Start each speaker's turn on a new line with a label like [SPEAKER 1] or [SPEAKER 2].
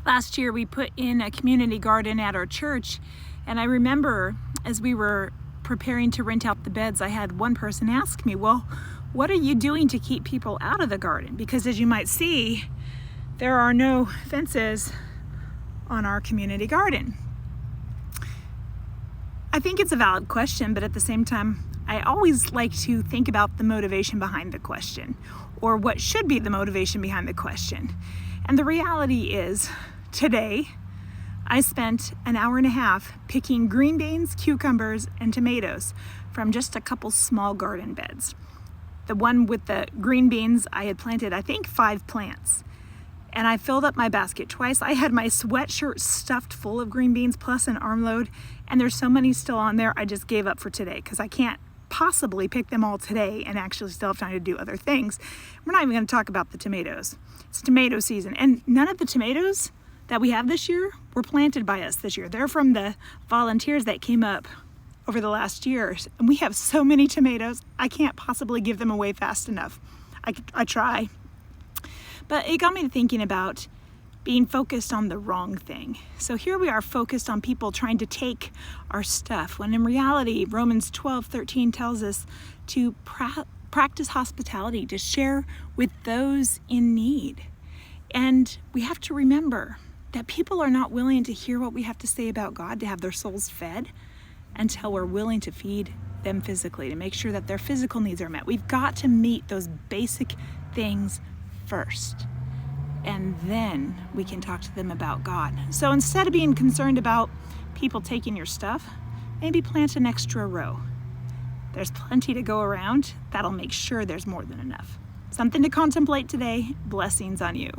[SPEAKER 1] Last year we put in a community garden at our church, and I remember as we were preparing to rent out the beds, I had one person ask me, well, what are you doing to keep people out of the garden? Because as you might see, there are no fences on our community garden. I think it's a valid question, but at the same time, I always like to think about the motivation behind the question, or what should be the motivation behind the question. And the reality is, today, I spent an hour and a half picking green beans, cucumbers, and tomatoes from just a couple small garden beds. The one with the green beans, I had planted, I think, 5 plants. And I filled up my basket twice. I had my sweatshirt stuffed full of green beans plus an armload, and there's so many still on there, I just gave up for today because I can't possibly pick them all today and actually still have time to do other things. We're not even going to talk about the tomatoes. It's tomato season, and none of the tomatoes that we have this year were planted by us this year. They're from the volunteers that came up over the last years, and we have so many tomatoes, I can't possibly give them away fast enough. I try. But it got me thinking about being focused on the wrong thing. So here we are focused on people trying to take our stuff, when in reality, Romans 12:13 tells us to practice hospitality, to share with those in need. And we have to remember that people are not willing to hear what we have to say about God, to have their souls fed, until we're willing to feed them physically, to make sure that their physical needs are met. We've got to meet those basic things first, and then we can talk to them about God. So instead of being concerned about people taking your stuff, maybe plant an extra row. There's plenty to go around. That'll make sure there's more than enough. Something to contemplate today. Blessings on you.